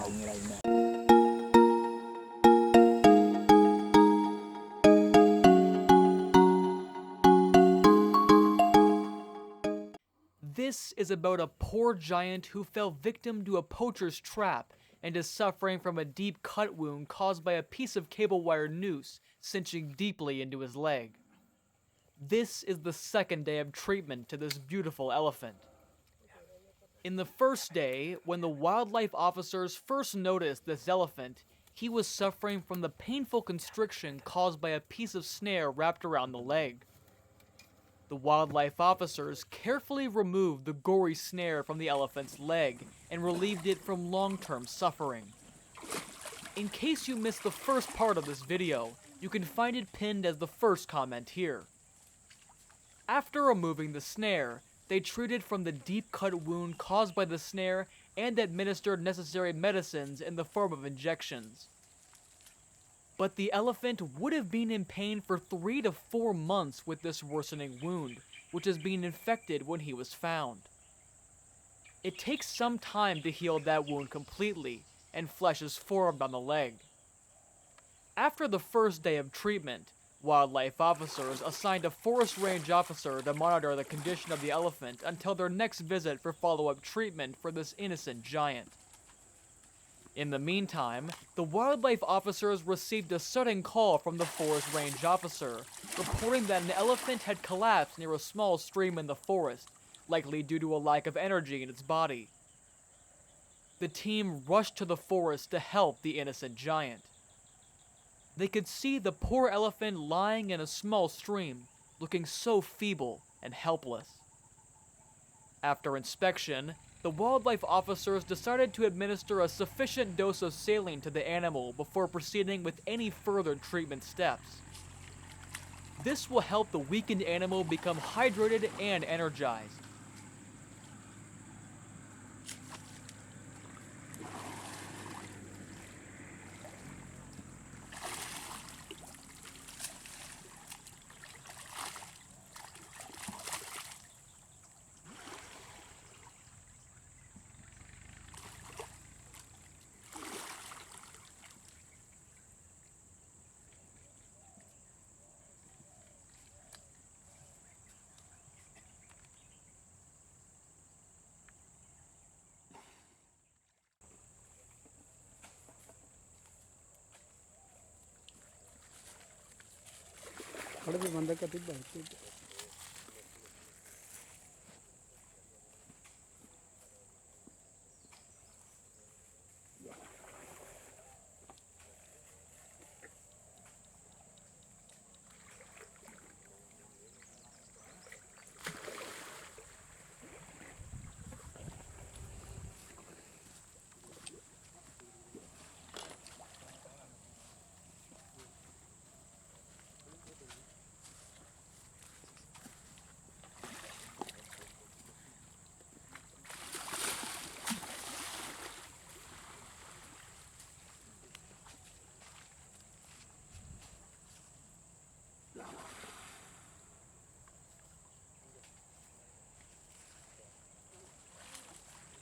This is about a poor giant who fell victim to a poacher's trap and is suffering from a deep cut wound caused by a piece of cable wire noose cinching deeply into his leg. This is the second day of treatment to this beautiful elephant. In the first day, when the wildlife officers first noticed this elephant, he was suffering from the painful constriction caused by a piece of snare wrapped around the leg. The wildlife officers carefully removed the gory snare from the elephant's leg and relieved it from long-term suffering. In case you missed the first part of this video, you can find it pinned as the first comment here. After removing the snare, they treated from the deep cut wound caused by the snare and administered necessary medicines in the form of injections. But the elephant would have been in pain for 3 to 4 months with this worsening wound, which has been infected when he was found. It takes some time to heal that wound completely, and flesh is formed on the leg. After the first day of treatment, wildlife officers assigned a forest range officer to monitor the condition of the elephant until their next visit for follow-up treatment for this innocent giant. In the meantime, the wildlife officers received a sudden call from the forest range officer, reporting that an elephant had collapsed near a small stream in the forest, likely due to a lack of energy in its body. The team rushed to the forest to help the innocent giant. They could see the poor elephant lying in a small stream, looking so feeble and helpless. After inspection, the wildlife officers decided to administer a sufficient dose of saline to the animal before proceeding with any further treatment steps. This will help the weakened animal become hydrated and energized.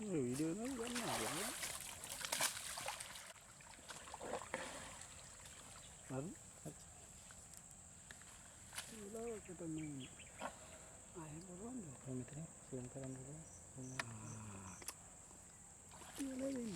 Video nó vẫn nhỏ lắm. Vẫn. Lâu cái tụi mình ai có vấn đề không thế? Xem cái đó chưa lấy gì.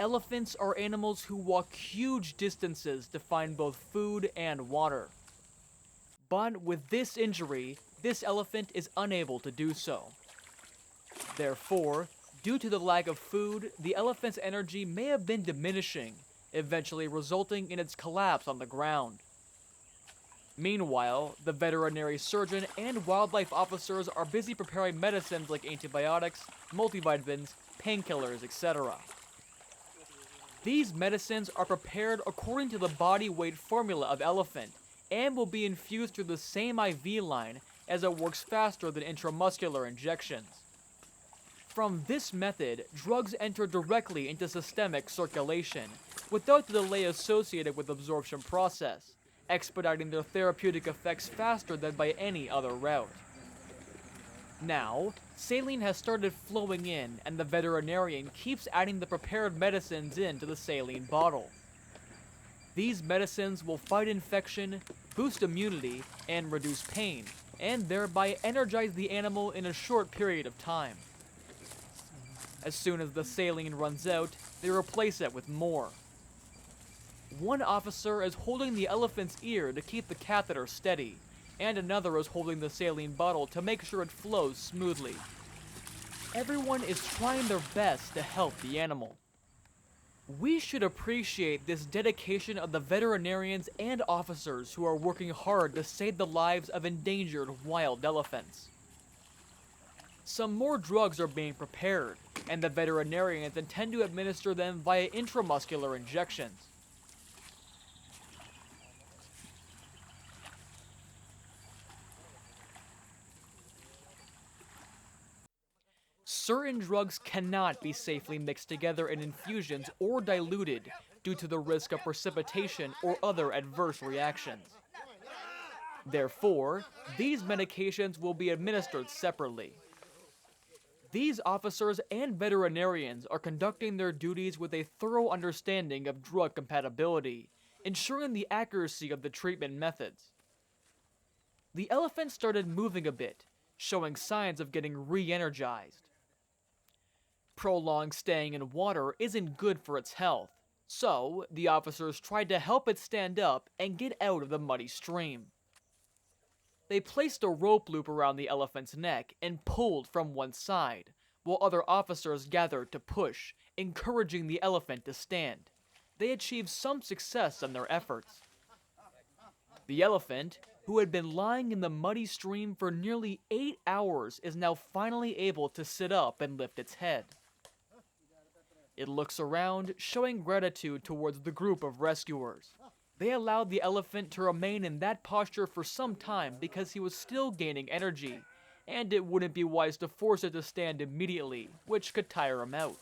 Elephants are animals who walk huge distances to find both food and water. But with this injury, this elephant is unable to do so. Therefore, due to the lack of food, the elephant's energy may have been diminishing, eventually resulting in its collapse on the ground. Meanwhile, the veterinary surgeon and wildlife officers are busy preparing medicines like antibiotics, multivitamins, painkillers, etc. These medicines are prepared according to the body weight formula of elephant and will be infused through the same IV line as it works faster than intramuscular injections. From this method, drugs enter directly into systemic circulation without the delay associated with the absorption process, expediting their therapeutic effects faster than by any other route. Now, saline has started flowing in, and the veterinarian keeps adding the prepared medicines into the saline bottle. These medicines will fight infection, boost immunity, and reduce pain, and thereby energize the animal in a short period of time. As soon as the saline runs out, they replace it with more. One officer is holding the elephant's ear to keep the catheter steady, and another is holding the saline bottle to make sure it flows smoothly. Everyone is trying their best to help the animal. We should appreciate this dedication of the veterinarians and officers who are working hard to save the lives of endangered wild elephants. Some more drugs are being prepared, and the veterinarians intend to administer them via intramuscular injections. Certain drugs cannot be safely mixed together in infusions or diluted due to the risk of precipitation or other adverse reactions. Therefore, these medications will be administered separately. These officers and veterinarians are conducting their duties with a thorough understanding of drug compatibility, ensuring the accuracy of the treatment methods. The elephant started moving a bit, showing signs of getting re-energized. Prolonged staying in water isn't good for its health, so the officers tried to help it stand up and get out of the muddy stream. They placed a rope loop around the elephant's neck and pulled from one side, while other officers gathered to push, encouraging the elephant to stand. They achieved some success in their efforts. The elephant, who had been lying in the muddy stream for nearly 8 hours, is now finally able to sit up and lift its head. It looks around, showing gratitude towards the group of rescuers. They allowed the elephant to remain in that posture for some time because he was still gaining energy, and it wouldn't be wise to force it to stand immediately, which could tire him out.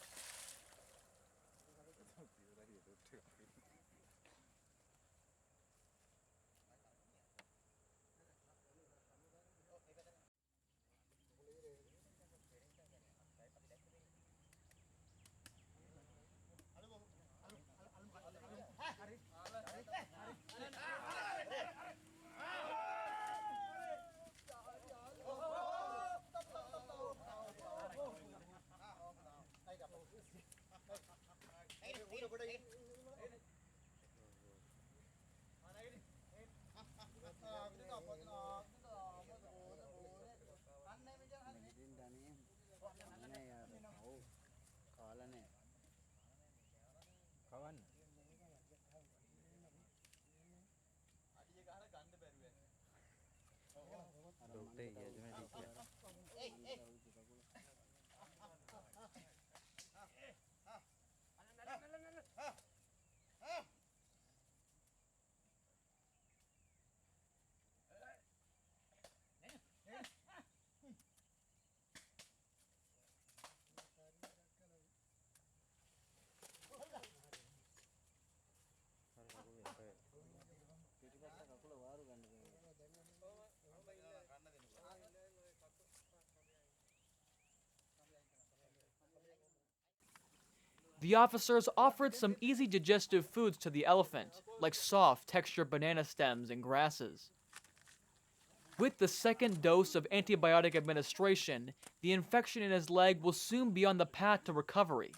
The officers offered some easy digestive foods to the elephant, like soft, textured banana stems and grasses. With the second dose of antibiotic administration, the infection in his leg will soon be on the path to recovery.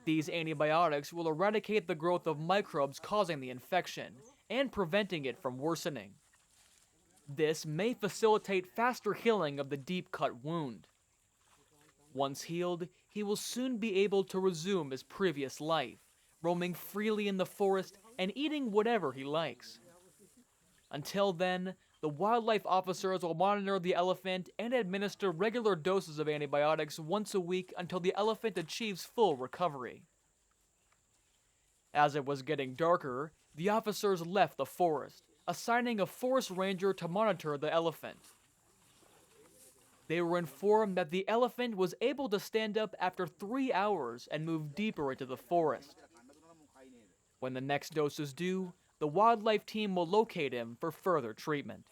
These antibiotics will eradicate the growth of microbes causing the infection and preventing it from worsening. This may facilitate faster healing of the deep-cut wound. Once healed, he will soon be able to resume his previous life, roaming freely in the forest and eating whatever he likes. Until then, the wildlife officers will monitor the elephant and administer regular doses of antibiotics once a week until the elephant achieves full recovery. As it was getting darker, the officers left the forest, assigning a forest ranger to monitor the elephant. They were informed that the elephant was able to stand up after 3 hours and move deeper into the forest. When the next dose is due, the wildlife team will locate him for further treatment.